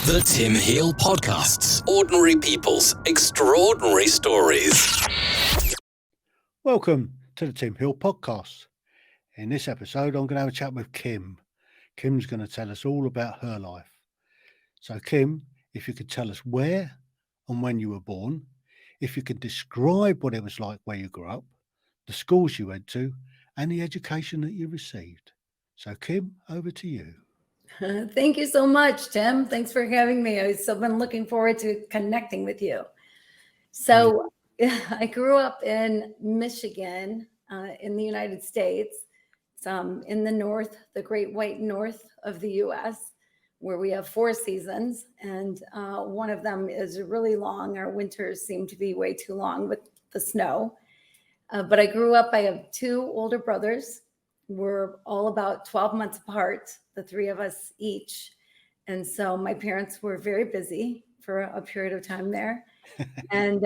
The Tim Heale Podcasts. Ordinary people's extraordinary stories. Welcome to the Tim Heale Podcast. In this episode, I'm going to have a chat with Kim. Kim's going to tell us all about her life. So, Kim, if you could tell us where and when you were born, if you could describe what it was like where you grew up, the schools you went to, and the education that you received. So, Kim, over to you. Thank you so much, Tim. Thanks for having me. I've been looking forward to connecting with you. So I grew up in Michigan, in the United States. It's in the north, the great white north of the U.S., where we have 4 seasons. And one of them is really long. Our winters seem to be way too long with the snow. But I grew up, I have 2 older brothers. We're all about 12 months apart, the 3 of us each. And so my parents were very busy for a period of time there. And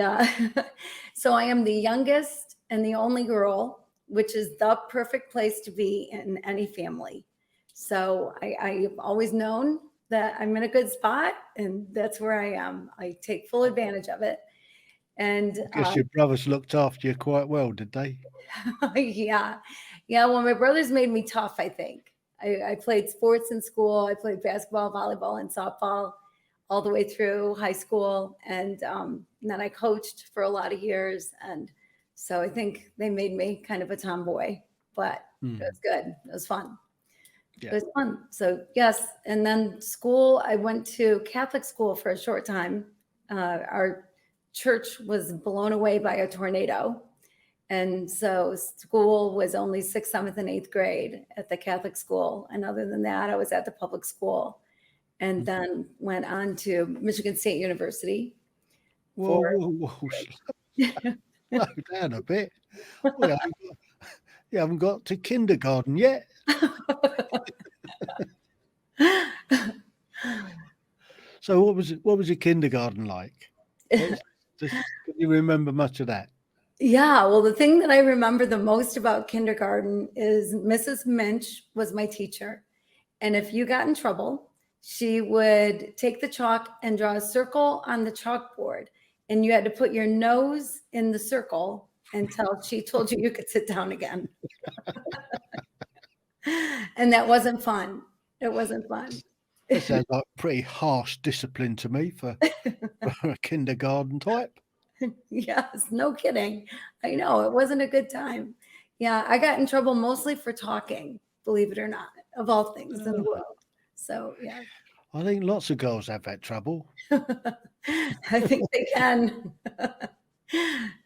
so I am the youngest and the only girl, which is the perfect place to be in any family. So I've always known that I'm in a good spot, and that's where I am. I take full advantage of it. And I guess your brothers looked after you quite well, did they? Yeah. Well, my brothers made me tough, I think. I played sports in school. I played basketball, volleyball, and softball all the way through high school. And then I coached for a lot of years. And so I think they made me kind of a tomboy, but it was good. It was fun. Yeah. It was fun. So yes. And then school, I went to Catholic school for a short time. Our church was blown away by a tornado. And so school was only 6th, 7th, and 8th grade at the Catholic school. And other than that, I was at the public school, and then went on to Michigan State University. Whoa. Slow down a bit. You haven't got to kindergarten yet. So what was your kindergarten like? Can you remember much of that? Yeah, well, the thing that I remember the most about kindergarten is Mrs. Minch was my teacher. And if you got in trouble, she would take the chalk and draw a circle on the chalkboard. And you had to put your nose in the circle until she told you could sit down again. And that wasn't fun. It wasn't fun. That sounds like pretty harsh discipline to me for a kindergarten type. Yes, no kidding. I know, it wasn't a good time. Yeah, I got in trouble mostly for talking, believe it or not, of all things in the world. So, yeah. I think lots of girls have that trouble. I think they can.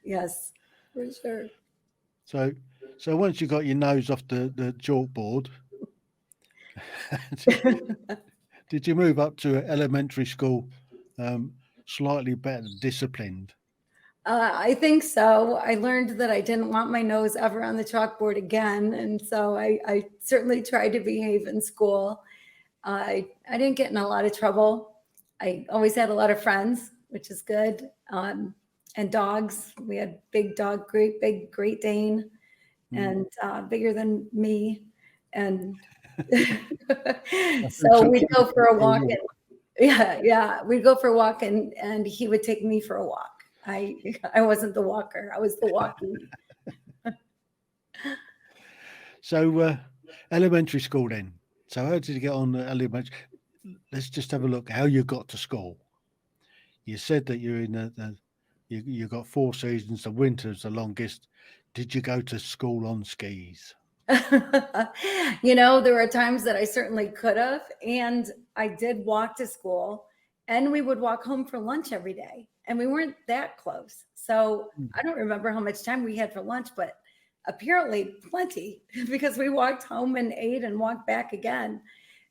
Yes, for sure. So once you got your nose off the chalkboard, did you move up to elementary school slightly better disciplined? I think so. I learned that I didn't want my nose ever on the chalkboard again. And so I certainly tried to behave in school. I didn't get in a lot of trouble. I always had a lot of friends, which is good. And dogs. We had big dog group, big Great Dane, and bigger than me. And so we'd go for a walk. We'd go for a walk, and he would take me for a walk. I wasn't the walker. I was the walking. So elementary school then. So how did you get on elementary? Let's just have a look how you got to school. You said that you're in you got 4 seasons. The winter's the longest. Did you go to school on skis? There were times that I certainly could have. And I did walk to school, and we would walk home for lunch every day. And we weren't that close. So I don't remember how much time we had for lunch, but apparently plenty, because we walked home and ate and walked back again.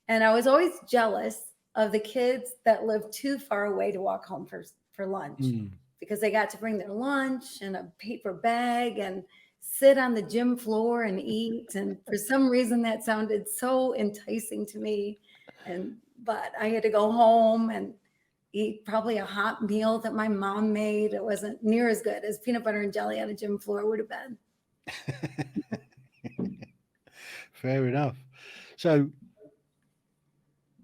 And I was always jealous of the kids that lived too far away to walk home for lunch, because they got to bring their lunch in a paper bag and sit on the gym floor and eat. And for some reason that sounded so enticing to me. But I had to go home and eat probably a hot meal that my mom made. It wasn't near as good as peanut butter and jelly on a gym floor would have been. Fair enough. So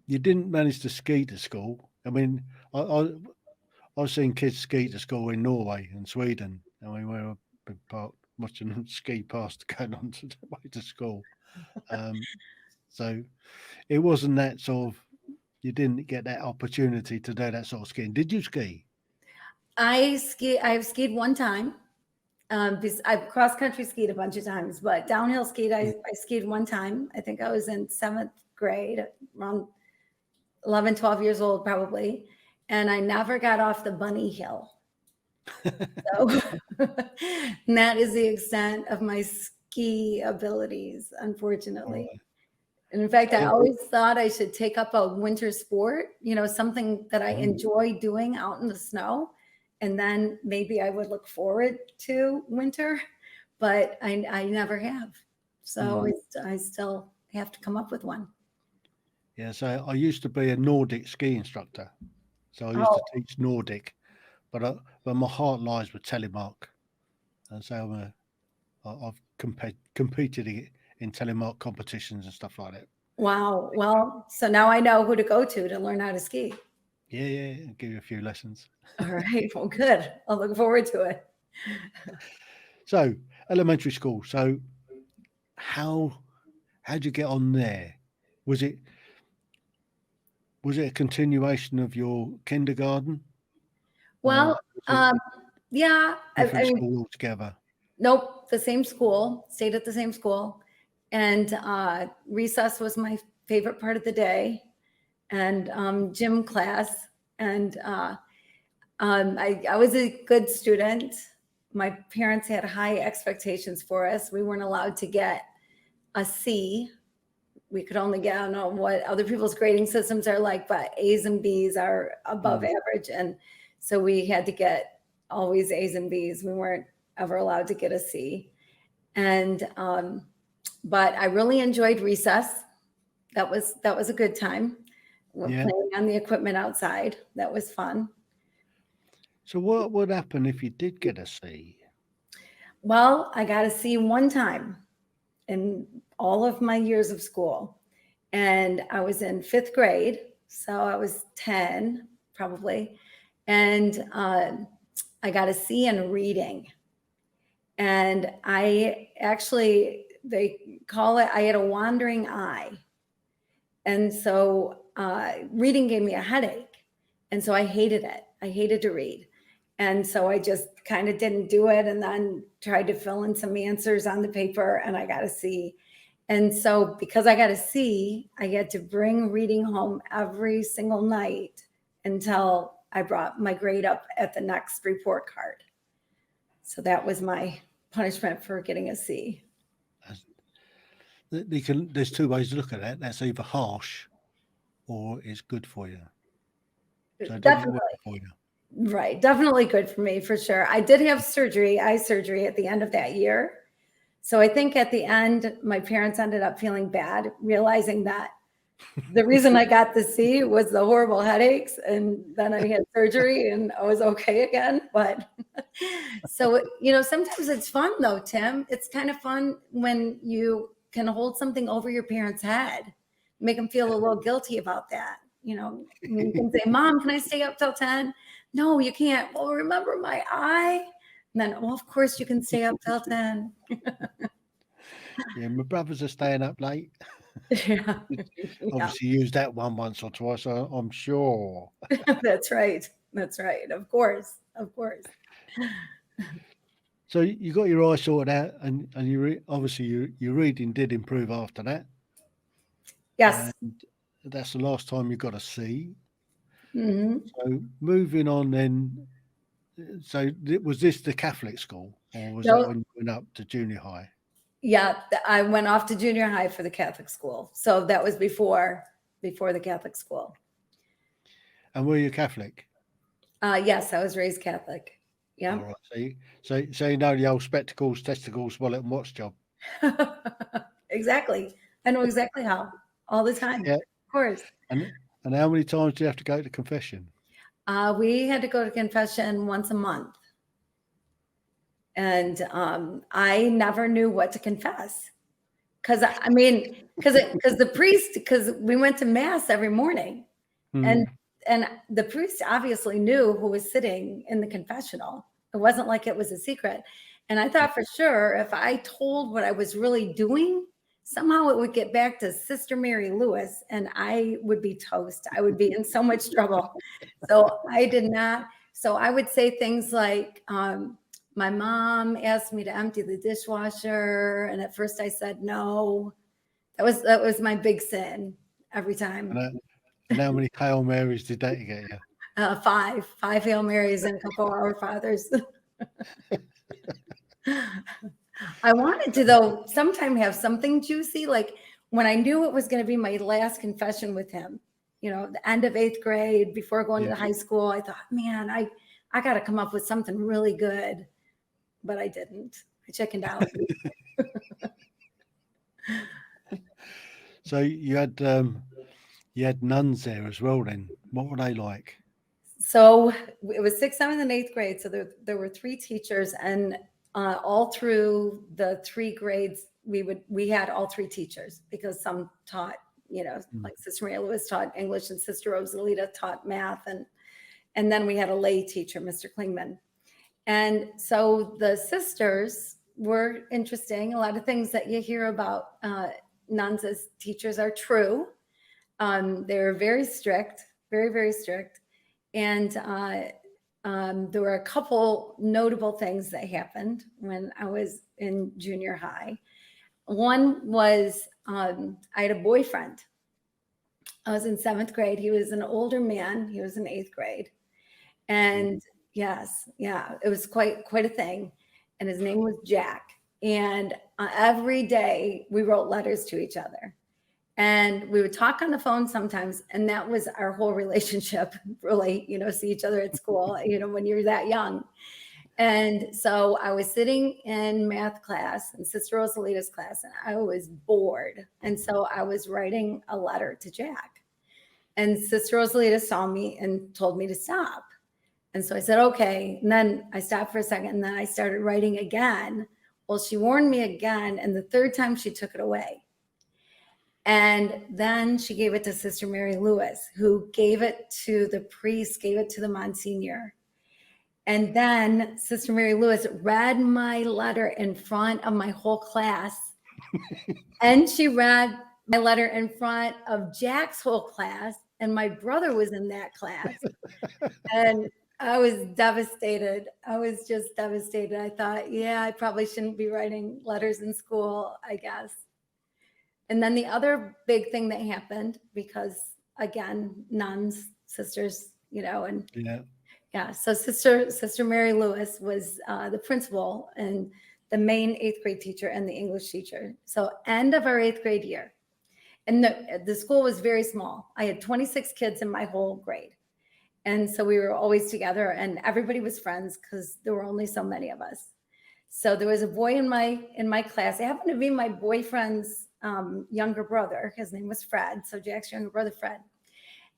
you didn't manage to ski to school. I mean, I've seen kids ski to school in Norway and Sweden. I mean, we were a big part watching them ski past going on to the way to school. So it wasn't that sort of, you didn't get that opportunity to do that sort of skiing. Did you ski? I've skied one time. I've cross country skied a bunch of times, but downhill skied, I skied one time. I think I was in 7th grade, around 11, 12 years old, probably. And I never got off the bunny hill. So and that is the extent of my ski abilities, unfortunately. Right. And in fact, I always thought I should take up a winter sport, something that I enjoy doing out in the snow. And then maybe I would look forward to winter, but I never have. So I still have to come up with one. Yeah, so I used to be a Nordic ski instructor. So I used to teach Nordic, but my heart lies with telemark. And so I've competed in telemark competitions and stuff like that. Wow. Well, so now I know who to go to learn how to ski. Yeah, I'll give you a few lessons. All right. Well, good. I'll look forward to it. So elementary school. So how'd you get on there? Was it a continuation of your kindergarten? Well, yeah. Different school altogether? Nope. The same school, stayed at the same school. And recess was my favorite part of the day, and gym class. And I was a good student. My parents had high expectations for us. We weren't allowed to get a C. We could only get, I don't know what other people's grading systems are like, but A's and B's are above average. And so we had to get always A's and B's. We weren't ever allowed to get a C. And but I really enjoyed recess. That was a good time. We're playing on the equipment outside. That was fun. So what would happen if you did get a C? Well, I got a C one time in all of my years of school. And I was in 5th grade. So I was 10 probably. And I got a C in reading. And they call it, I had a wandering eye. And so reading gave me a headache. And so I hated it. I hated to read. And so I just kind of didn't do it, and then tried to fill in some answers on the paper, and I got a C. And so because I got a C, I had to bring reading home every single night until I brought my grade up at the next report card. So that was my punishment for getting a C. There's two ways to look at that. That's either harsh or it's good for you. So definitely for you. Right. Definitely good for me, for sure. I did have eye surgery at the end of that year. So I think at the end, my parents ended up feeling bad, realizing that the reason I got the C was the horrible headaches. And then I had surgery and I was okay again. But so, sometimes it's fun though, Tim. It's kind of fun when you can hold something over your parents' head, make them feel a little guilty about that. You can say, Mom, can I stay up till 10? No, you can't. Well, remember my eye? And then, well, of course you can stay up till 10. Yeah, my brothers are staying up late. Yeah. Obviously used that one once or twice, I'm sure. That's right. Of course. So you got your eye sorted out, and obviously your reading did improve after that. Yes. And that's the last time you got a C. Mm-hmm. So moving on then, so was this the Catholic school, or was No. that when you went up to junior high? Yeah, I went off to junior high for the Catholic school. So that was before the Catholic school. And were you Catholic? Yes, I was raised Catholic. Yeah. All right. So you know the old spectacles, testicles, wallet, and watch job. Exactly. I know exactly how. All the time. Yeah. Of course. And how many times do you have to go to confession? We had to go to confession once a month. And I never knew what to confess. Because the priest, because we went to mass every morning. And and the priest obviously knew who was sitting in the confessional. It wasn't like it was a secret. And I thought for sure if I told what I was really doing, somehow it would get back to Sister Mary Lewis and I would be toast. I would be in so much trouble. So I did not. So I would say things like, my mom asked me to empty the dishwasher. And at first I said no. That was my big sin every time. And how many Hail Marys did that get you? 5 Hail Marys and a couple Our Fathers. I wanted to, though, sometime have something juicy. Like when I knew it was going to be my last confession with him, the end of 8th grade, before going to high school, I thought, man, I got to come up with something really good. But I didn't. I chickened out. So you had nuns there as well then. What were they like? So it was 6th, 7th, and 8th grade. So there were 3 teachers, and all through the 3 grades, we had all 3 teachers because some taught, like Sister Mary Lewis taught English and Sister Rosalita taught math. And then we had a lay teacher, Mr. Klingman. And so the sisters were interesting. A lot of things that you hear about nuns as teachers are true. They were very strict, very, very strict. And there were a couple notable things that happened when I was in junior high. One was I had a boyfriend. I was in 7th grade. He was an older man. He was in 8th grade. And yes, yeah, it was quite a thing. And his name was Jack. And every day we wrote letters to each other. And we would talk on the phone sometimes. And that was our whole relationship, really, see each other at school, when you're that young. And so I was sitting in math class and Sister Rosalita's class, and I was bored. And so I was writing a letter to Jack. And Sister Rosalita saw me and told me to stop. And so I said, okay. And then I stopped for a second, and then I started writing again. Well, she warned me again. And the 3rd time she took it away. And then she gave it to Sister Mary Lewis, who gave it to the priest, gave it to the Monsignor. And then Sister Mary Lewis read my letter in front of my whole class. And she read my letter in front of Jack's whole class. And my brother was in that class. And I was devastated. I was just devastated. I thought, I probably shouldn't be writing letters in school, I guess. And then the other big thing that happened, because again, nuns, sisters, and so Sister Mary Lewis was the principal and the main 8th grade teacher and the English teacher. So end of our 8th grade year. And the school was very small. I had 26 kids in my whole grade. And so we were always together and everybody was friends because there were only so many of us. So there was a boy in my class. It happened to be my boyfriend's younger brother. His name was Fred. So Jack's younger brother, Fred.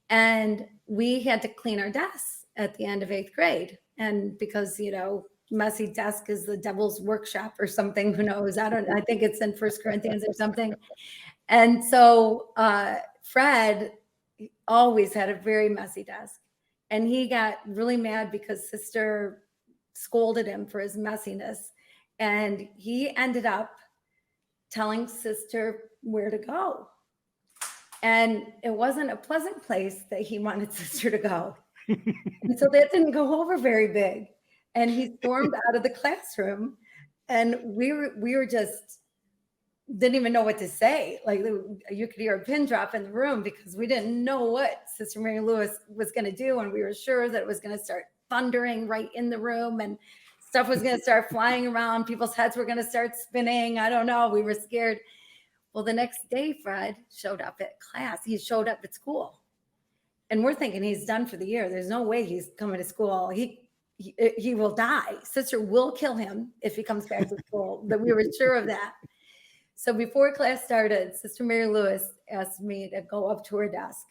And we had to clean our desks at the end of 8th grade. And because, messy desk is the devil's workshop or something, who knows? I think it's in 1 Corinthians or something. And so Fred always had a very messy desk. And he got really mad because Sister scolded him for his messiness. And he ended up telling Sister where to go. And it wasn't a pleasant place that he wanted Sister to go. And so that didn't go over very big. And he stormed out of the classroom. And we were just didn't even know what to say. Like you could hear a pin drop in the room because we didn't know what Sister Mary Lewis was going to do. And we were sure that it was going to start thundering right in the room and stuff was going to start flying around. People's heads were going to start spinning. I don't know. We were scared. Well, the next day, Fred showed up at class. He showed up at school. And we're thinking he's done for the year. There's no way he's coming to school. He will die. Sister will kill him if he comes back to school. But we were sure of that. So before class started, Sister Mary Lewis asked me to go up to her desk.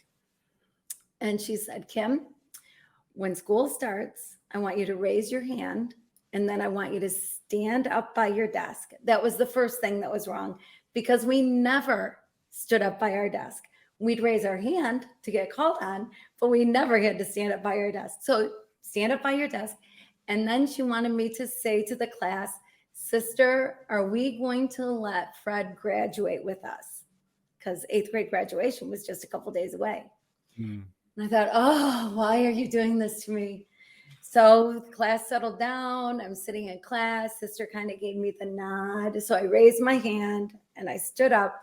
And she said, Kim, when school starts, I want you to raise your hand. And then I want you to stand up by your desk. That was the first thing that was wrong because we never stood up by our desk. we'd raise our hand to get called on, but we never had to stand up by our desk. So stand up by your desk. And then she wanted me to say to the class, sister, are we going to let Fred graduate with us? Because 8th grade graduation was just a couple days away. And I thought, oh, why are you doing this to me? So class settled down. I'm sitting in class. Sister kind of gave me the nod. So I raised my hand and I stood up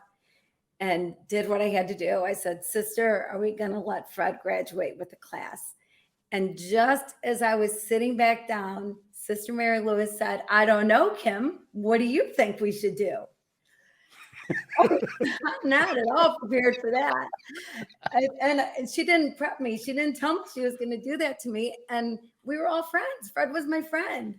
and did what I had to do. I said, sister, are we going to let Fred graduate with the class? And just as I was sitting back down, Sister Mary Lewis said, I don't know, Kim. What do you think we should do? I'm not at all prepared for that. And she didn't prep me. She didn't tell me she was going to do that to me. And we were all friends. Fred was my friend.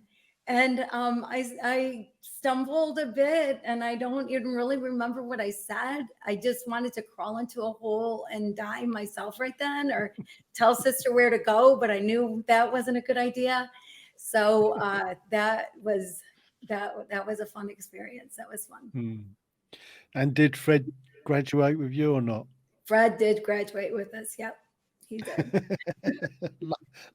And I stumbled a bit, and I don't even really remember what I said. I just wanted to crawl into a hole and die myself right then, or tell sister where to go. But I knew that wasn't a good idea. So that was a fun experience. That was fun. And did Fred graduate with you or not? Fred did graduate with us. Yep, he did.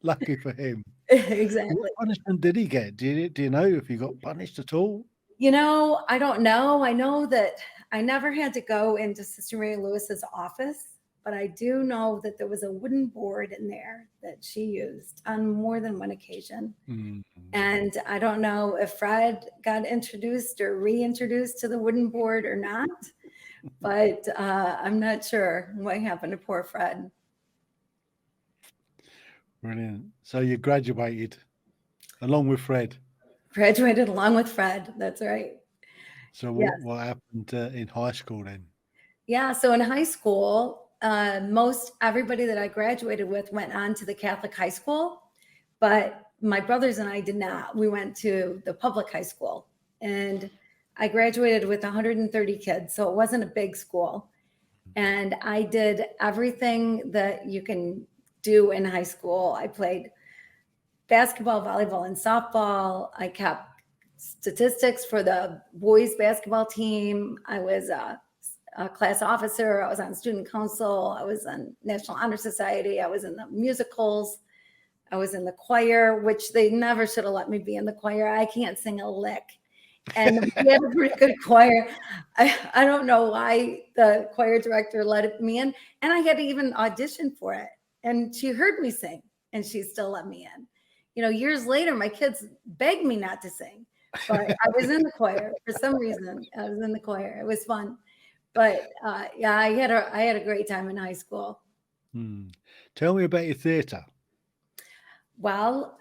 Lucky for him. Exactly. What punishment did he get? Do you know if he got punished at all? I don't know. I know that I never had to go into Sister Mary Lewis's office, but I do know that there was a wooden board in there that she used on more than one occasion. And I don't know if Fred got introduced or reintroduced to the wooden board or not, but I'm not sure what happened to poor Fred. Brilliant. So you graduated along with Fred. Graduated along with Fred. That's right. So what happened in high school then? Yeah. So in high school, most everybody that I graduated with went on to the Catholic high school, but my brothers and I did not. We went to the public high school, and I graduated with 130 kids. So it wasn't a big school. And I did everything that you can do in high school. I played basketball, volleyball, and softball. I kept statistics for the boys basketball team. I was a class officer. I was on student council. I was on National Honor Society. I was in the musicals. I was in the choir, which they never should have let me be in the choir. I can't sing a lick. And we had a pretty good choir. I don't know why the choir director let me in. And I had to even audition for it. And she heard me sing, and she still let me in. Years later, my kids begged me not to sing, but I was in the choir for some reason. I was in the choir. It was fun. But I had a great time in high school. Tell me about your theater. Well,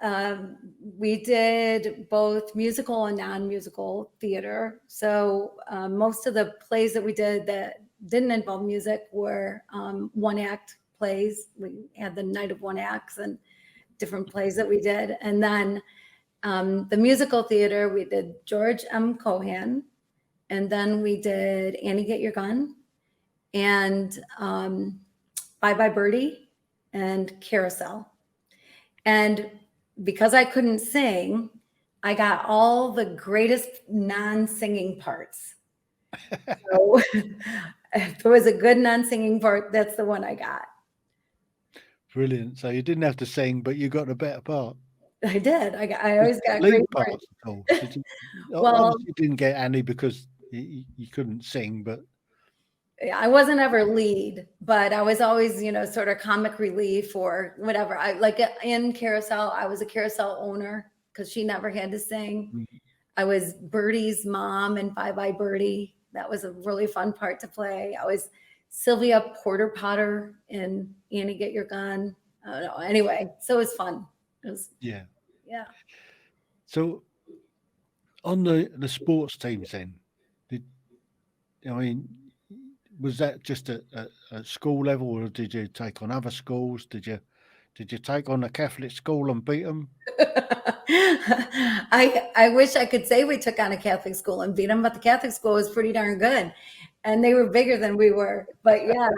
we did both musical and non-musical theater. So most of the plays that we did that didn't involve music were one-act plays. We had the Night of One Acts and different plays that we did. And then the musical theater, we did George M. Cohan. And then we did Annie Get Your Gun and Bye Bye Birdie and Carousel. And because I couldn't sing, I got all the greatest non-singing parts. So if there was a good non-singing part, that's the one I got. Brilliant. So you didn't have to sing, but you got a better part. I did. I always got great parts. Well, obviously you didn't get Annie because you couldn't sing, but I wasn't ever lead, but I was always, sort of comic relief or whatever. I like in Carousel, I was a Carousel owner because she never had to sing. I was Birdie's mom in Bye Bye Birdie. That was a really fun part to play. I was Sylvia Porter Potter in Annie Get Your Gun. I don't know. Anyway, so it was fun. It was, yeah. So on the sports teams then, was that just at school level, or did you take on other schools? Did you take on a Catholic school and beat them? I wish I could say we took on a Catholic school and beat them, but the Catholic school was pretty darn good, and they were bigger than we were. But yeah,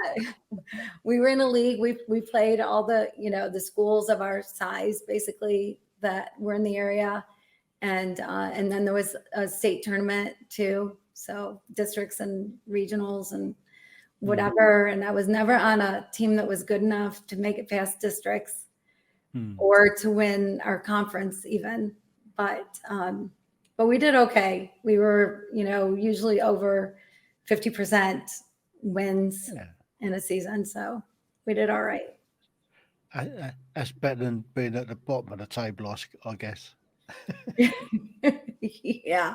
we were in a league. We played all the the schools of our size basically that were in the area, and then there was a state tournament too. So districts and regionals, and whatever. And I was never on a team that was good enough to make it past districts or to win our conference even. But we did okay. We were, usually over 50% wins in a season. So we did all right. That's better than being at the bottom of the table, I guess. Yeah.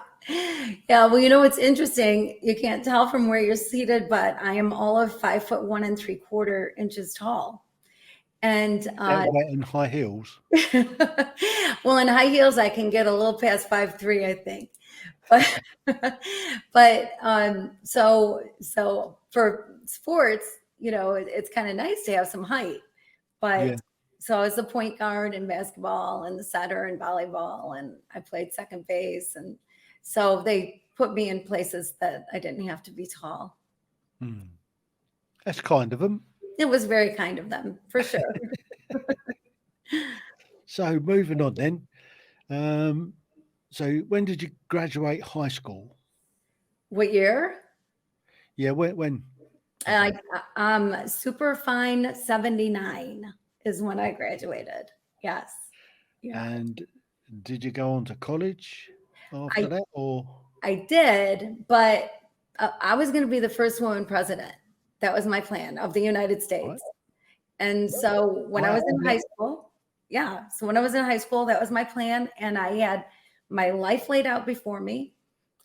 Well, it's interesting. You can't tell from where you're seated, but I am all of 5'1 3/4 inches tall. And in high heels. well, in high heels, I can get a little past 5'3", I think. So for sports, it's kind of nice to have some height. But so I was the point guard in basketball and the setter in volleyball, and I played second base. And so they put me in places that I didn't have to be tall. That's kind of them. It was very kind of them, for sure. So moving on then. So when did you graduate high school? What year? Yeah, when? Super fine 79 is when I graduated. Yes. Yeah. And did you go on to college after that, or? I did, but I was going to be the first woman president. That was my plan of the United States. Right. And so when I was in high school, that was my plan. And I had my life laid out before me.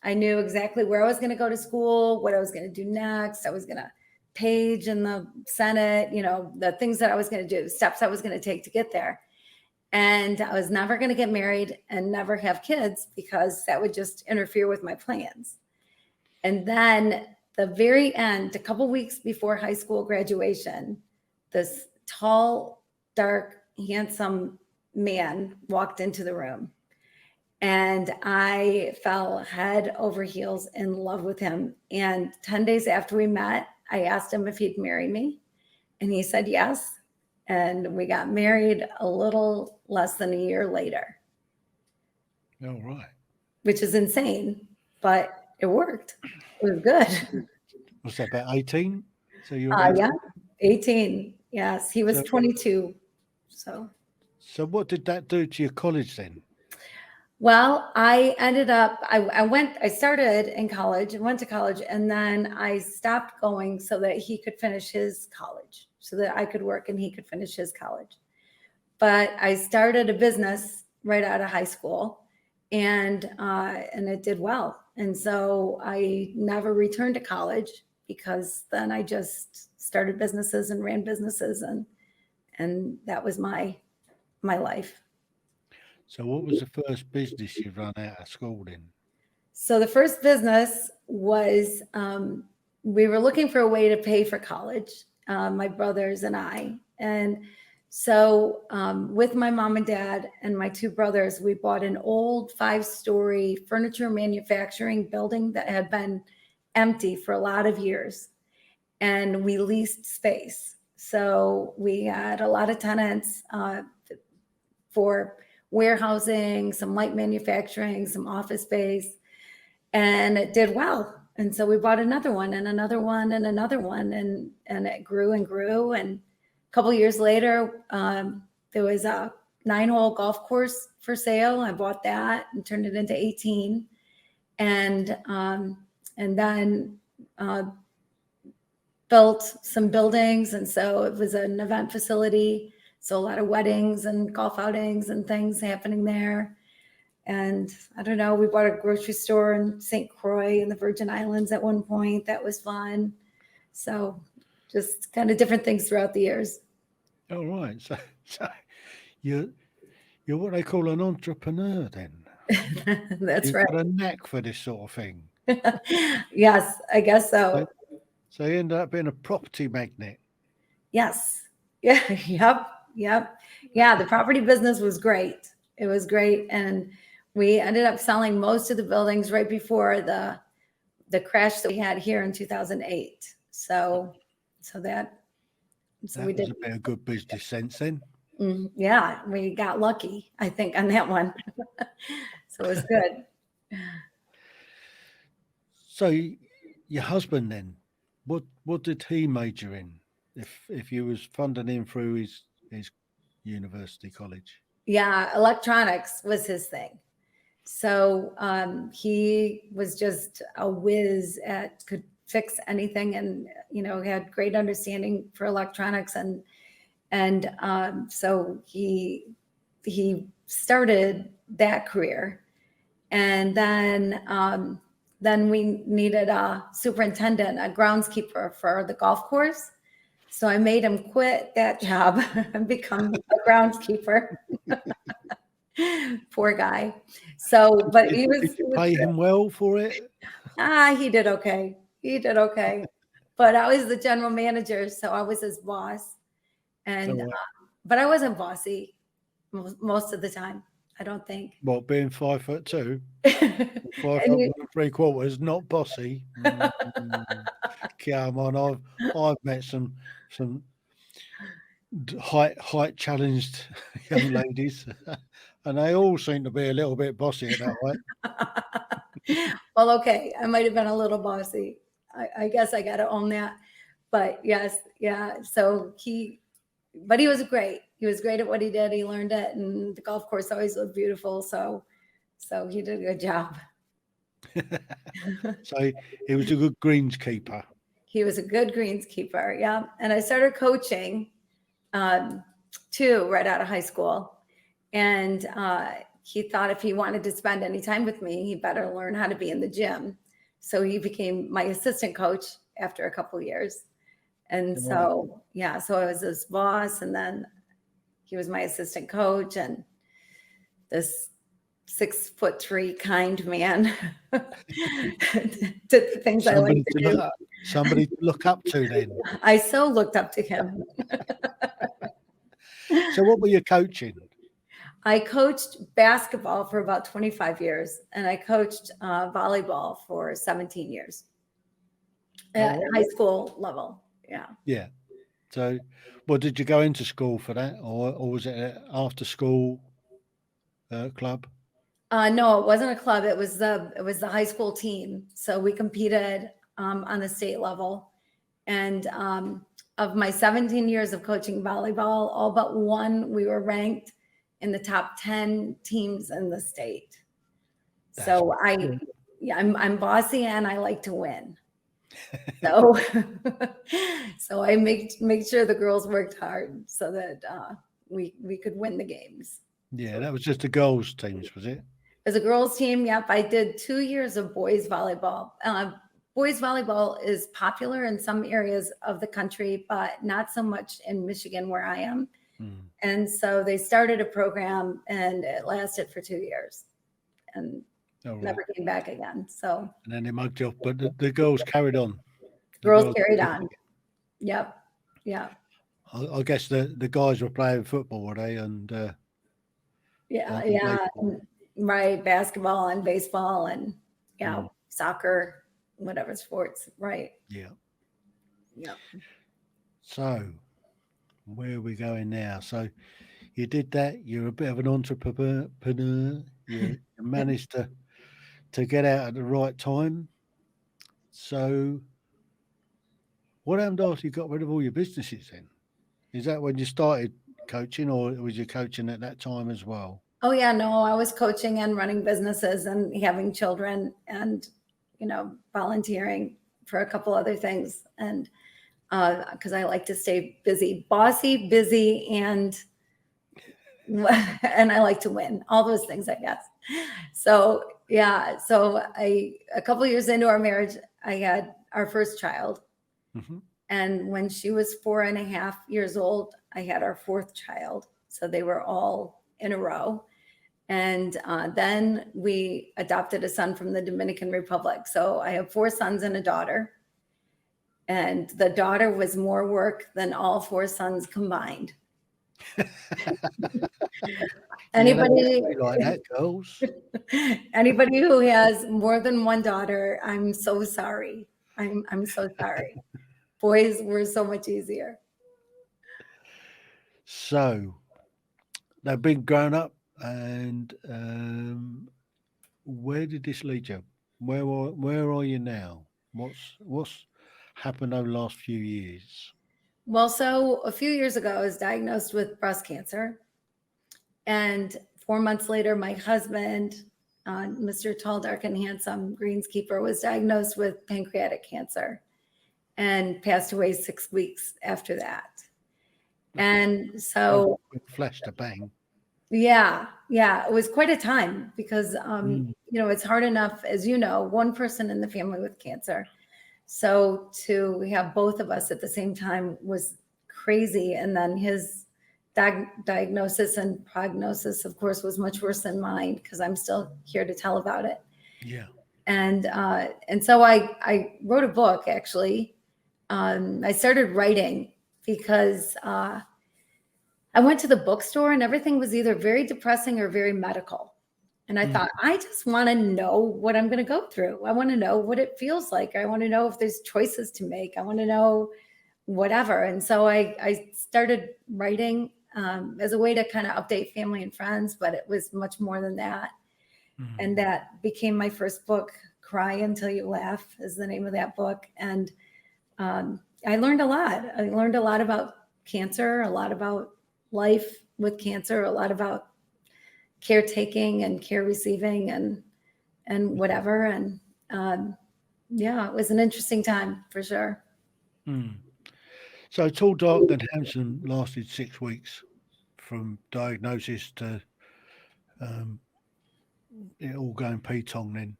I knew exactly where I was going to go to school, what I was going to do next. I was going to page in the Senate, the things that I was going to do, steps I was going to take to get there. And I was never going to get married and never have kids because that would just interfere with my plans. And then the very end, a couple weeks before high school graduation, this tall, dark, handsome man walked into the room. And I fell head over heels in love with him. And 10 days after we met, I asked him if he'd marry me. And he said yes. And we got married a little less than a year later. All right. Which is insane, but it worked. It was good. Was that about 18? So you were 18. Yes, he was 22. So what did that do to your college then? Well, I ended up, I started in college and went to college, and then I stopped going so that he could finish his college, so that I could work and he could finish his college. But I started a business right out of high school, and it did well. And so I never returned to college because then I just started businesses and ran businesses, and that was my life. So what was the first business you run out of school then? So the first business was, we were looking for a way to pay for college, my brothers and I. And so with my mom and dad and my two brothers, we bought an old 5-story furniture manufacturing building that had been empty for a lot of years. And we leased space. So we had a lot of tenants for warehousing, some light manufacturing, some office space, and it did well. And so we bought another one and another one and another one, and it grew and grew. And a couple of years later, there was a 9-hole golf course for sale. I bought that and turned it into 18, and then built some buildings. And so it was an event facility. So a lot of weddings and golf outings and things happening there. And I don't know, we bought a grocery store in St. Croix in the Virgin Islands at one point. That was fun. So just kind of different things throughout the years. All right. So you're what they call an entrepreneur then. That's right. You've got a knack for this sort of thing. Yes, I guess so. So you ended up being a property magnate. Yes. Yeah. Yep. Yeah. The property business was great. It was great. And we ended up selling most of the buildings right before the crash that we had here in 2008. So we did. Was a bit of good business sense then. Yeah. We got lucky, I think, on that one. So it was good. So your husband then, What did he major in? If you was funding him through his university college? Yeah, electronics was his thing. So he was just a whiz could fix anything, and had great understanding for electronics, and so he started that career, and then we needed a superintendent, a groundskeeper for the golf course. So I made him quit that job and become a groundskeeper. Poor guy. So, but he was. Did you pay him well for it? He did okay. He did okay. But I was the general manager, so I was his boss. And but I wasn't bossy most of the time, I don't think. Well, being 5'2", 5'3", not bossy. Come on, I've met some height challenged young ladies, and they all seem to be a little bit bossy at that height. Well, okay, I might have been a little bossy. I guess I got to own that. But yes, yeah. So but he was great. He was great at what he did. He learned it, and the golf course always looked beautiful. So he did a good job. So he was a good greenskeeper. He was a good greenskeeper, yeah. And I started coaching too right out of high school. And he thought if he wanted to spend any time with me, he better learn how to be in the gym. So he became my assistant coach after a couple of years. And so, yeah, so I was his boss, and then he was my assistant coach, and this 6'3" kind man did the things I like to do. Somebody to look up to then. I so looked up to him. So what were you coaching? I coached basketball for about 25 years, and I coached volleyball for 17 years at high school level. Yeah. Yeah. So, well, did you go into school for that, or was it an after school club? No, it wasn't a club. It was the high school team. So we competed on the state level, and of my 17 years of coaching volleyball, all but one, we were ranked in the top 10 teams in the state. So I'm bossy, and I like to win. So I make sure the girls worked hard so that we could win the games. Yeah, that was just the girls' teams, was it? As a girls' team, yep. I did 2 years of boys volleyball. Boys volleyball is popular in some areas of the country, but not so much in Michigan where I am. And so they started a program, and it lasted for 2 years, and never came back again. So and then they mugged you off, but the girls carried on. Girls carried on. Yep. Yeah. I guess the guys were playing football, were they? And right. Basketball and baseball and soccer, whatever sports. Right. Yeah. Yeah. So where are we going now? So you did that. You're a bit of an entrepreneur. You managed to get out at the right time. So what happened after you got rid of all your businesses then? Is that when you started coaching, or was you coaching at that time as well? Oh, yeah, no, I was coaching and running businesses and having children and, volunteering for a couple other things. And because I like to stay busy, bossy, busy, and I like to win, all those things, I guess. So, yeah, a couple of years into our marriage, I had our first child. Mm-hmm. And when she was 4.5 years old, I had our fourth child. So they were all in a row. And then we adopted a son from the Dominican Republic. So I have 4 sons and a daughter. And the daughter was more work than all 4 sons combined. Anybody like that, girls? Anybody who has more than one daughter, I'm so sorry. I'm so sorry. Boys were so much easier. So they've been grown up, and where did this lead you? Where are you now? happened over the last few years? Well, so a few years ago, I was diagnosed with breast cancer. And 4 months later, my husband, Mr. Tall, Dark, and Handsome Greenskeeper, was diagnosed with pancreatic cancer and passed away 6 weeks after that. And so, Flash to bang. yeah, it was quite a time because, it's hard enough, as you know, one person in the family with cancer. So to have both of us at the same time was crazy. And then his diagnosis and prognosis, of course, was much worse than mine because I'm still here to tell about it. Yeah. And so I wrote a book, actually. I started writing because I went to the bookstore and everything was either very depressing or very medical. And I thought, I just want to know what I'm going to go through. I want to know what it feels like. I want to know if there's choices to make. I want to know whatever. And so I started writing as a way to kind of update family and friends, but it was much more than that. And that became my first book. Cry Until You Laugh is the name of that book. And I learned a lot. I learned a lot about cancer, a lot about life with cancer, a lot about caretaking and care receiving and whatever. And it was an interesting time for sure. So Tall, Dark, and Handsome lasted 6 weeks from diagnosis to it all going P-tong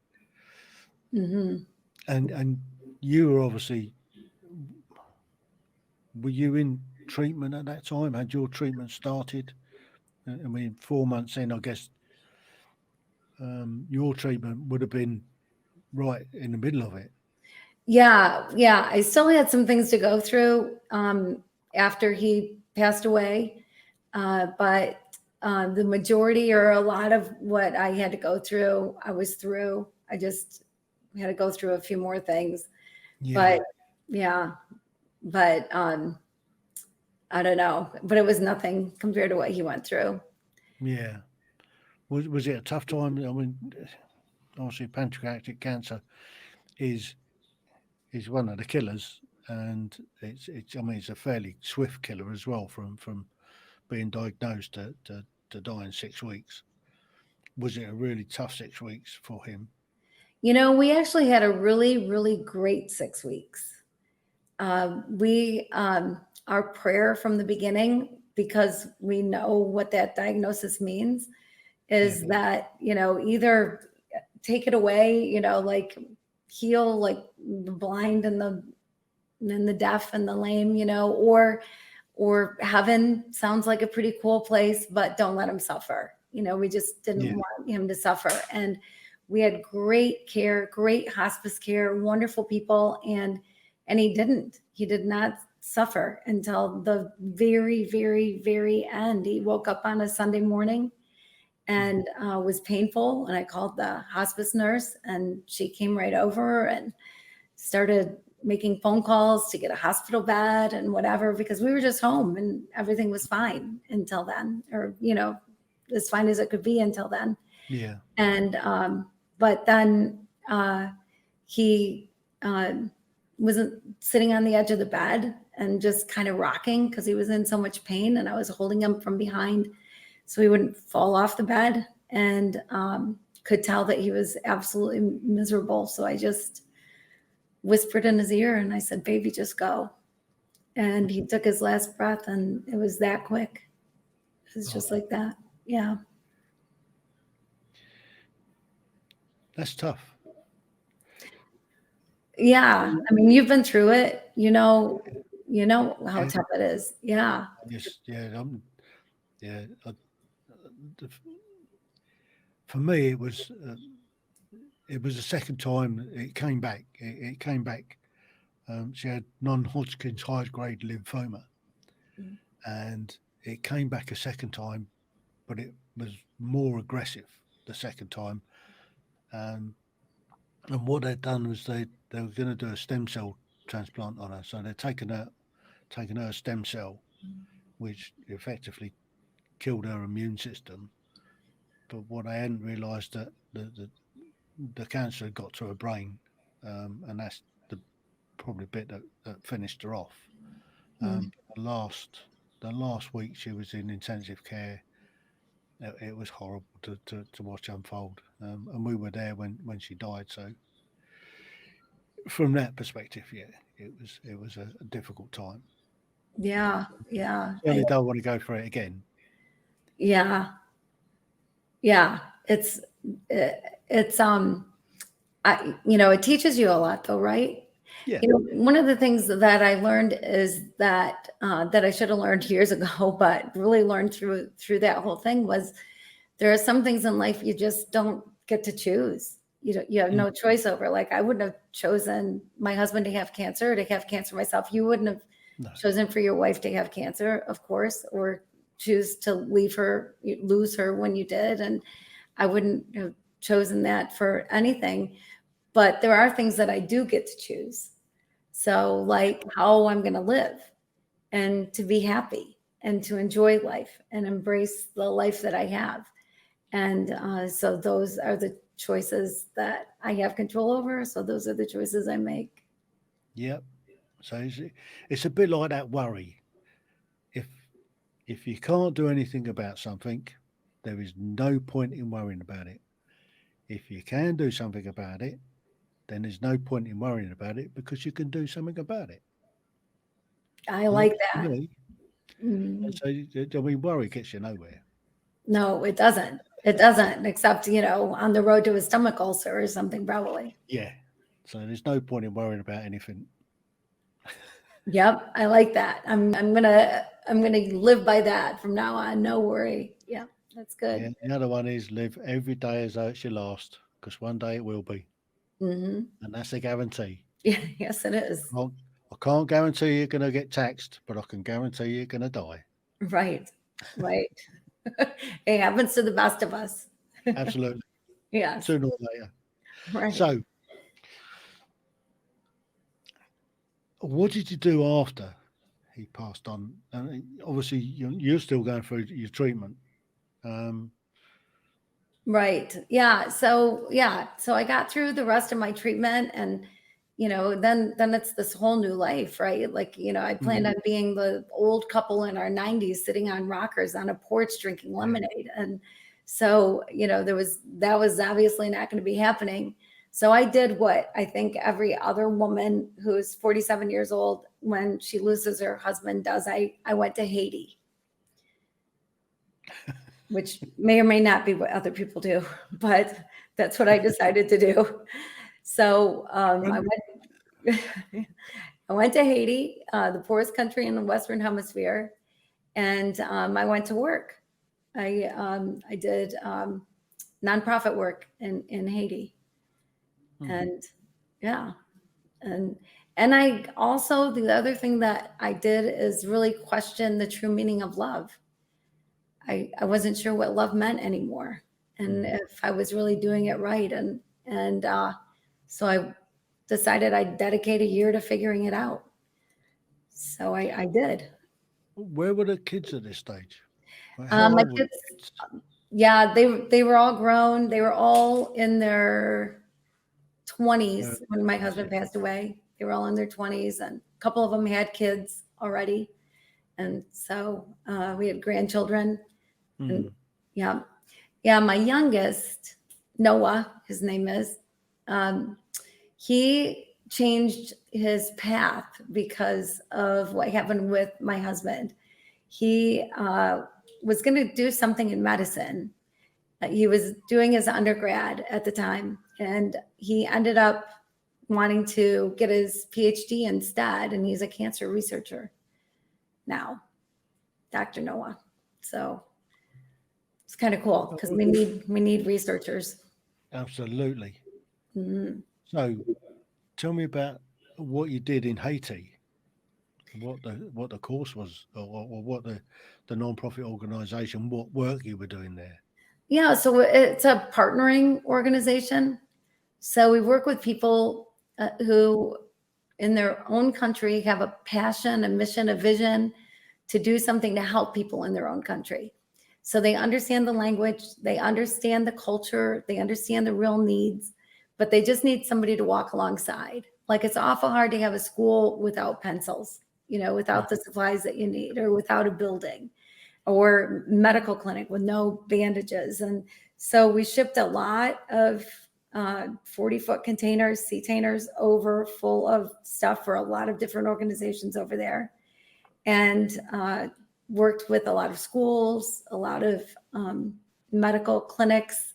then. And you were obviously, were you in treatment at that time? Had your treatment started? I mean, 4 months in, I guess your treatment would have been right in the middle of it. Yeah. I still had some things to go through after he passed away. But the majority or a lot of what I had to go through, I was through. I just had to go through a few more things. Yeah. But I don't know. But it was nothing compared to what he went through. Yeah. Was it a tough time? I mean, obviously pancreatic cancer is one of the killers, and it's a fairly swift killer as well from being diagnosed to die in 6 weeks. Was it a really tough 6 weeks for him? We actually had a really, really great 6 weeks. Our prayer from the beginning, because we know what that diagnosis means, is that, either take it away, like heal like the blind and the deaf and the lame, or heaven sounds like a pretty cool place, but don't let him suffer. We just didn't want him to suffer. And we had great care, great hospice care, wonderful people. And he did not suffer until the very, very, very end. He woke up on a Sunday morning and was painful. And I called the hospice nurse and she came right over and started making phone calls to get a hospital bed and whatever, because we were just home and everything was fine until then, or, as fine as it could be until then. Yeah. And, but then he wasn't sitting on the edge of the bed and just kind of rocking because he was in so much pain, and I was holding him from behind so he wouldn't fall off the bed, and could tell that he was absolutely miserable. So I just whispered in his ear and I said, "Baby, just go." And he took his last breath, and it was that quick. It was just like that. Yeah. That's tough. Yeah. I mean, you've been through it, you know how tough it is. Yeah. Yes. Yeah. For me, it was the second time it came back. It came back. She had non-Hodgkin's high-grade lymphoma, and it came back a second time, but it was more aggressive the second time. And what they'd done was they were going to do a stem cell transplant on her. So they'd taken her stem cell, which effectively killed her immune system. But what they hadn't realised that the cancer had got to her brain, and that's the probably bit that finished her off. Mm. The last week she was in intensive care. It was horrible to watch unfold, and we were there when she died. So from that perspective, yeah, it was a difficult time. Yeah, yeah, Certainly don't want to go through it again. yeah, yeah. It's it teaches you a lot, though, right? Yeah. One of the things that I learned is that that I should have learned years ago, but really learned through that whole thing was there are some things in life you just don't get to choose. You have no choice over. Like I wouldn't have chosen my husband to have cancer, or to have cancer myself. You wouldn't have No. chosen for your wife to have cancer, of course, or choose to lose her when you did. And I wouldn't have chosen that for anything. But there are things that I do get to choose. So like how I'm going to live and to be happy and to enjoy life and embrace the life that I have. And so those are the choices that I have control over. So those are the choices I make. Yep. So it's a bit like that worry. If you can't do anything about something, there is no point in worrying about it. If you can do something about it, then there's no point in worrying about it because you can do something about it. I like that. Me. And so, I mean, worry gets you nowhere. No, it doesn't. It doesn't, except, on the road to a stomach ulcer or something, probably. Yeah. So there's no point in worrying about anything. Yep, I like that. I'm gonna live by that from now on. No worry. Yeah, that's good. Yeah. The other one is live every day as though it's your last, because one day it will be, Mm-hmm. and that's a guarantee. Yeah, yes, it is. I can't guarantee you're going to get taxed, but I can guarantee you're going to die. Right. It happens to the best of us. Absolutely. Yes. Sooner or later. Right. So, what did you do after he passed on? And obviously, you're still going through your treatment. Right. Yeah. So I got through the rest of my treatment, and then it's this whole new life, right? Like, I planned on being the old couple in our 90s sitting on rockers on a porch drinking lemonade. And so, that was obviously not going to be happening. So I did what I think every other woman who's 47 years old when she loses her husband does. I went to Haiti, which may or may not be what other people do, but that's what I decided to do. So I went to Haiti, the poorest country in the Western Hemisphere, and I went to work. I did nonprofit work in Haiti, and yeah, and I also, the other thing that I did is really question the true meaning of love. I wasn't sure what love meant anymore, and if I was really doing it right, and so I decided I'd dedicate a year to figuring it out. So I did. Where were the kids at this stage? My kids, yeah, they were all grown. They were all in their 20s when my husband passed away. They were all in their 20s, and a couple of them had kids already. And so we had grandchildren. And yeah, my youngest, Noah, his name is, he changed his path because of what happened with my husband. He was going to do something in medicine. He was doing his undergrad at the time, and he ended up wanting to get his PhD instead, and he's a cancer researcher now, Dr. Noah. So it's kind of cool because we need researchers. Absolutely. Mm-hmm. So, tell me about what you did in Haiti. What the course was, or what the non-profit organization, what work you were doing there. Yeah, so it's a partnering organization. So we work with people who in their own country have a passion, a mission, a vision to do something to help people in their own country. So they understand the language, they understand the culture, they understand the real needs, but they just need somebody to walk alongside Like it's awful hard to have a school without pencils, without the supplies that you need, or without a building, or medical clinic with no bandages. And so we shipped a lot of 40-foot containers, containers over full of stuff for a lot of different organizations over there, and worked with a lot of schools, a lot of medical clinics,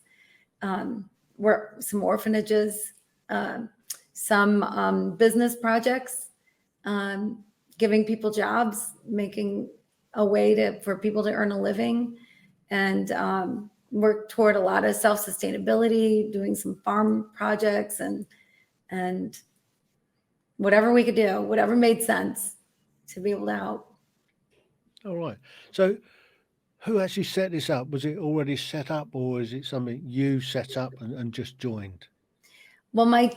some orphanages, some business projects, giving people jobs, making a way for people to earn a living, and work toward a lot of self-sustainability, doing some farm projects, and whatever we could do, whatever made sense to be able to help. All right. So who actually set this up? Was it already set up, or is it something you set up and just joined? Well, my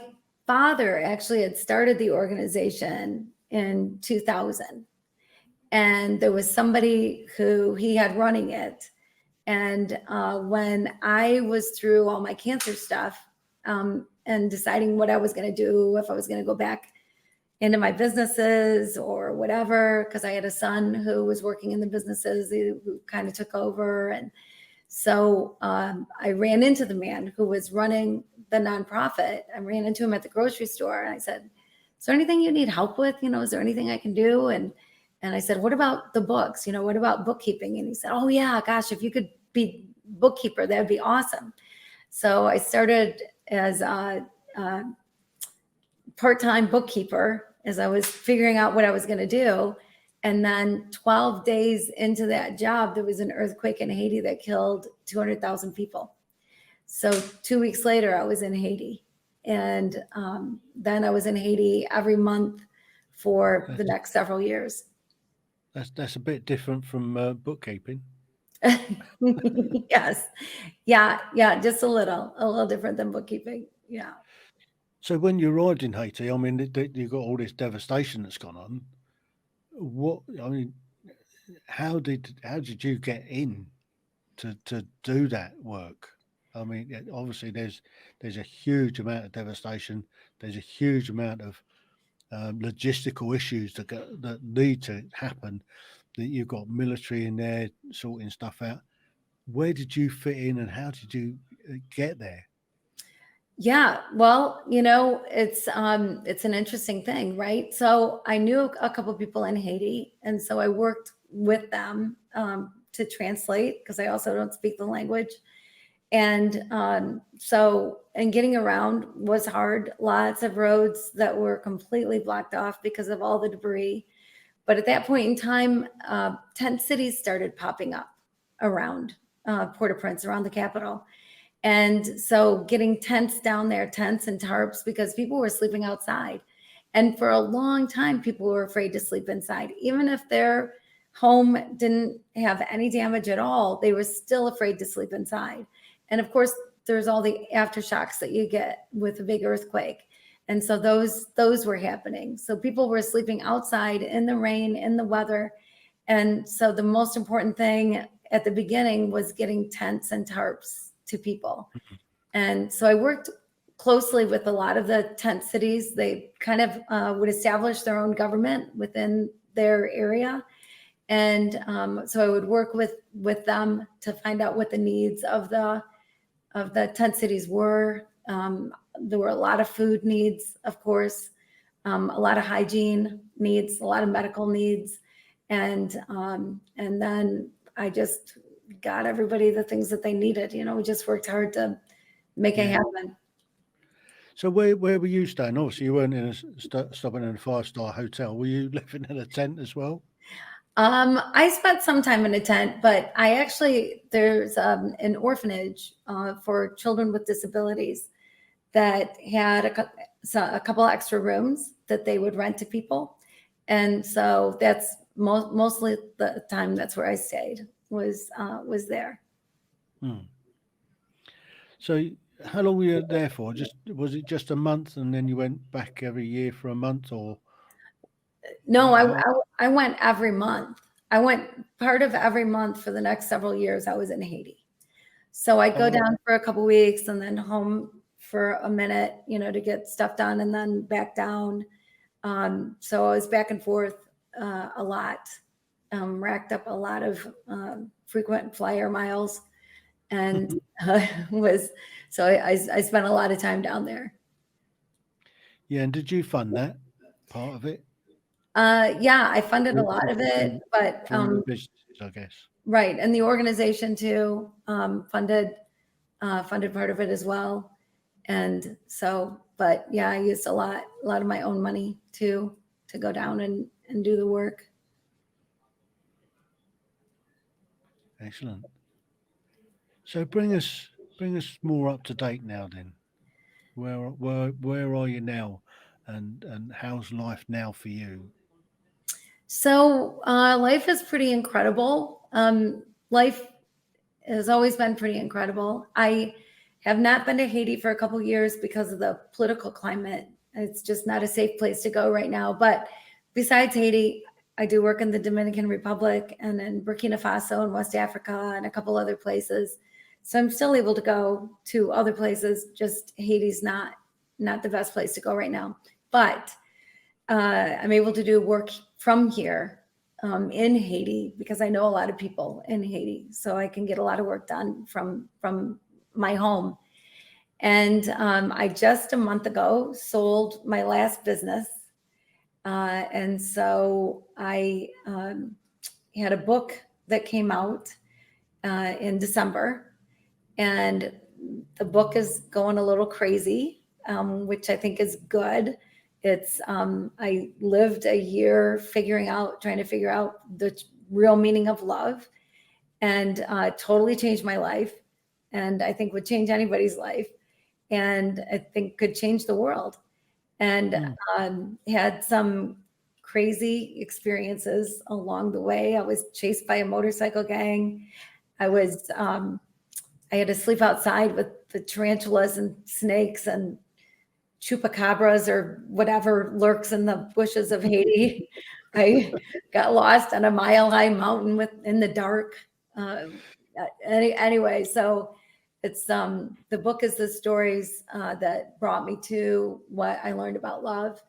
father actually had started the organization in 2000. And there was somebody who he had running it. And when I was through all my cancer stuff and deciding what I was going to do, if I was going to go back into my businesses or whatever, because I had a son who was working in the businesses who kind of took over. And so I ran into the man who was running the nonprofit. I ran into him at the grocery store, and I said, "Is there anything you need help with? Is there anything I can do?" And I said, "What about the books? What about bookkeeping?" And he said, "Oh yeah, gosh, if you could be bookkeeper, that'd be awesome." So I started as a part-time bookkeeper as I was figuring out what I was going to do. And then 12 days into that job, there was an earthquake in Haiti that killed 200,000 people. So 2 weeks later, I was in Haiti. And then I was in Haiti every month for the next several years. That's a bit different from bookkeeping. Yes. Yeah. Just a little different than bookkeeping. Yeah. So when you arrived in Haiti, I mean, you've got all this devastation that's gone on. How did you get in to do that work? I mean, obviously there's a huge amount of devastation. There's a huge amount of logistical issues that need to happen. That you've got military in there sorting stuff out. Where did you fit in, and how did you get there? Yeah, well, it's an interesting thing, right? So I knew a couple of people in Haiti, and so I worked with them to translate, because I also don't speak the language. And getting around was hard. Lots of roads that were completely blocked off because of all the debris. But at that point in time, tent cities started popping up around Port-au-Prince, around the capital. And so getting tents down there, tents and tarps, because people were sleeping outside. And for a long time, people were afraid to sleep inside. Even if their home didn't have any damage at all, they were still afraid to sleep inside. And of course, there's all the aftershocks that you get with a big earthquake. And so those were happening. So people were sleeping outside in the rain, in the weather. And so the most important thing at the beginning was getting tents and tarps to people. And so I worked closely with a lot of the tent cities. They kind of would establish their own government within their area. And so I would work with them to find out what the needs of the tent cities were. There were a lot of food needs, of course, a lot of hygiene needs, a lot of medical needs. And then I just got everybody the things that they needed. We just worked hard to make it happen. So where were you staying? Obviously, you weren't stopping in a 5-star hotel. Were you living in a tent as well? I spent some time in a tent, but there's an orphanage for children with disabilities that had a couple extra rooms that they would rent to people. And so that's mostly the time that's where I stayed, was there. So how long were you there for? Was it just a month, and then you went back every year for a month, or? No, I went every month. I went part of every month for the next several years. I was in Haiti. So I'd go down for a couple of weeks and then home for a minute, to get stuff done and then back down. So I was back and forth a lot, racked up a lot of frequent flyer miles, and I spent a lot of time down there. Yeah, and did you fund that part of it? Yeah, I funded a lot of it, but From the businesses, I guess. right, and the organization too funded part of it as well, and so. But yeah, I used a lot of my own money to go down and do the work. Excellent. So bring us more up to date now then. Where are you now, and how's life now for you? So life is pretty incredible. Life has always been pretty incredible. I have not been to Haiti for a couple of years because of the political climate. It's just not a safe place to go right now. But besides Haiti, I do work in the Dominican Republic and in Burkina Faso and West Africa and a couple other places. So I'm still able to go to other places. Just Haiti's not the best place to go right now. But I'm able to do work from here in Haiti because I know a lot of people in Haiti. So I can get a lot of work done from my home. And I just a month ago sold my last business. And so I had a book that came out in December, and the book is going a little crazy, which I think is good. It's I lived a year trying to figure out the real meaning of love, and totally changed my life, and I think would change anybody's life, and I think could change the world. And had some crazy experiences along the way. I was chased by a motorcycle gang. I had to sleep outside with the tarantulas and snakes and chupacabras or whatever lurks in the bushes of Haiti. I got lost on a mile-high mountain in the dark. Anyway, so it's the book is the stories that brought me to what I learned about love,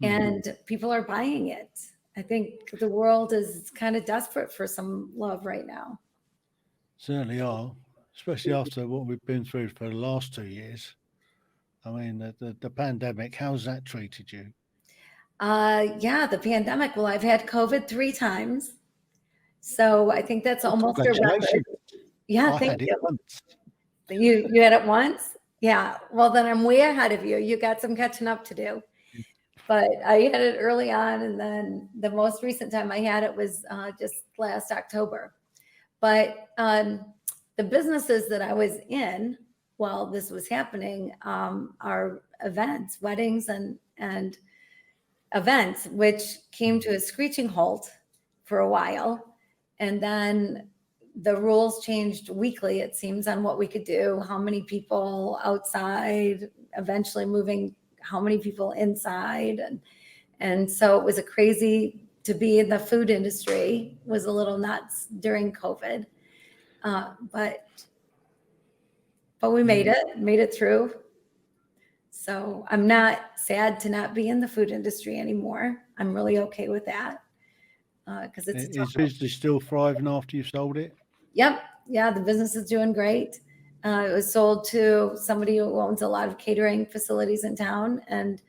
and people are buying it. I think the world is kind of desperate for some love right now. Certainly are, especially after what we've been through for the last 2 years. I mean, the pandemic, how's that treated you? Yeah, the pandemic. Well, I've had COVID 3 times, so I think that's almost a record. Yeah, thank you. You had it once? Yeah. Well, then I'm way ahead of you. You got some catching up to do. But I had it early on, and then the most recent time I had it was just last October. But the businesses that I was in while this was happening are events, weddings, and events, which came to a screeching halt for a while. And then the rules changed weekly, it seems, on what we could do, how many people outside, eventually moving how many people inside. And so it was a crazy to be in the food industry, was a little nuts during COVID. But we made it through. So I'm not sad to not be in the food industry anymore. I'm really okay with that. Because Is business still thriving after you've sold it? Yep. Yeah, the business is doing great. It was sold to somebody who owns a lot of catering facilities in town. And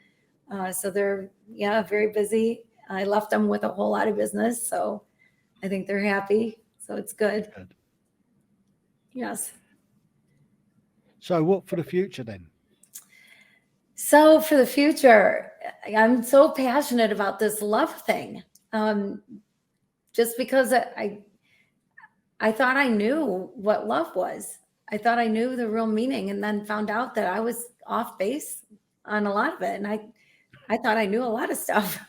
so they're, very busy. I left them with a whole lot of business. So I think they're happy. So it's good. Yes. So what for the future then? So for the future, I'm so passionate about this love thing. Just because I thought I knew what love was. I thought I knew the real meaning, and then found out that I was off base on a lot of it. And I thought I knew a lot of stuff.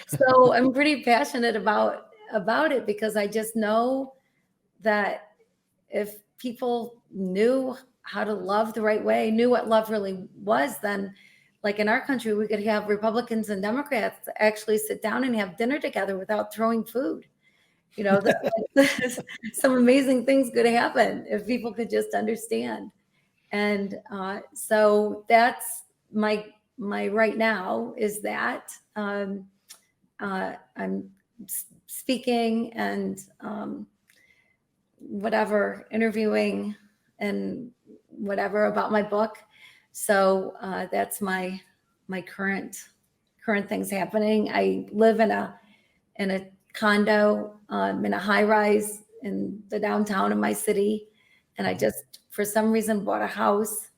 So I'm pretty passionate about it, because I just know that if people knew how to love the right way, knew what love really was, then like in our country, we could have Republicans and Democrats actually sit down and have dinner together without throwing food. Some amazing things could happen if people could just understand. And so that's my right now is that I'm speaking and whatever, interviewing and whatever about my book. So that's my current things happening. I live in a condo, in a high rise in the downtown of my city. And I just, for some reason, bought a house.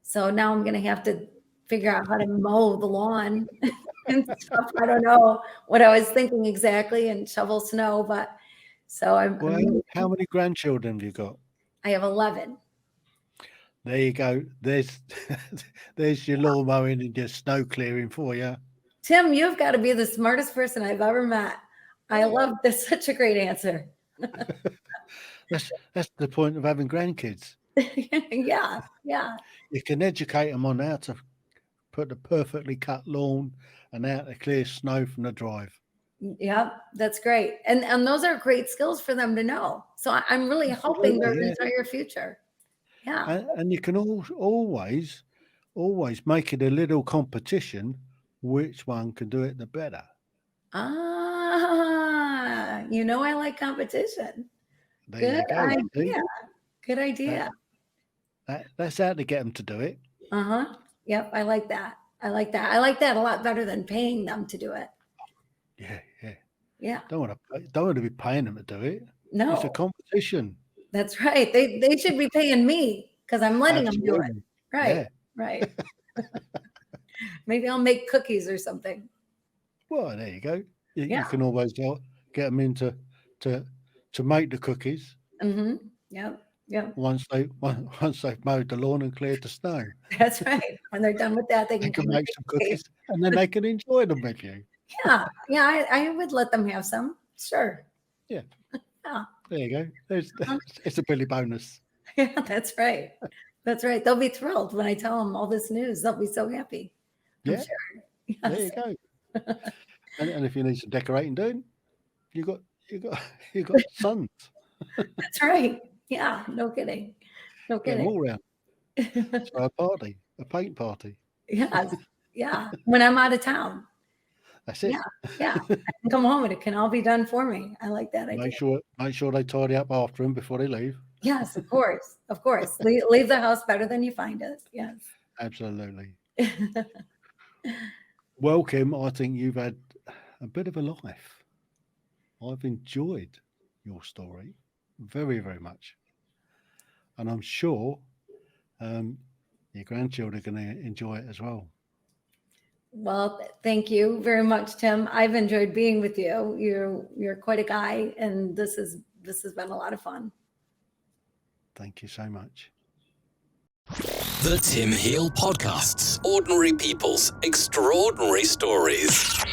So now I'm going to have to figure out how to mow the lawn and stuff. I don't know what I was thinking exactly, and shovel snow, but so Well, how many grandchildren have you got? I have 11. There you go. There's your lawn mowing and your snow clearing for you. Tim, you've got to be the smartest person I've ever met. I love this. Such a great answer. That's the point of having grandkids. Yeah. You can educate them on how to put the perfectly cut lawn and how to clear snow from the drive. Yeah, that's great. And those are great skills for them to know. So I'm really hoping their entire future. Yeah. And you can always make it a little competition, which one can do it the better. I like competition. There you go. Idea. Good idea. That's how to get them to do it. Yep, I like that. I like that a lot better than paying them to do it. Yeah. Don't want to be paying them to do it. No, it's a competition. That's right. They should be paying me because I'm letting them do it. Right. Yeah. Right. Maybe I'll make cookies or something. Well, there you go. You can always get them into to make the cookies. Yep. Once they've mowed the lawn and cleared the snow. That's right. When they're done with that, they can make some cookies, and then they can enjoy them with you. Yeah. I would let them have some. Sure. Yeah. There you go. It's a Billy bonus. Yeah, that's right. That's right. They'll be thrilled when I tell them all this news. They'll be so happy. I'm sure. Yes. There you go. and if you need some decorating doing, you got sons. That's right. Yeah. No kidding. Get them all around. For a paint party. Yes. Yeah. When I'm out of town. That's it. Yeah. I can come home and it can all be done for me. I like that idea. Make sure they tidy up after them before they leave. Yes, of course. Of course. Leave the house better than you find it. Yes. Absolutely. Well, Kim, I think you've had a bit of a life. I've enjoyed your story very, very much. And I'm sure your grandchildren are going to enjoy it as well. Well, thank you very much, Tim. I've enjoyed being with you. You're quite a guy, and this has been a lot of fun. Thank you so much. The Tim Heale Podcasts. Ordinary people's extraordinary stories.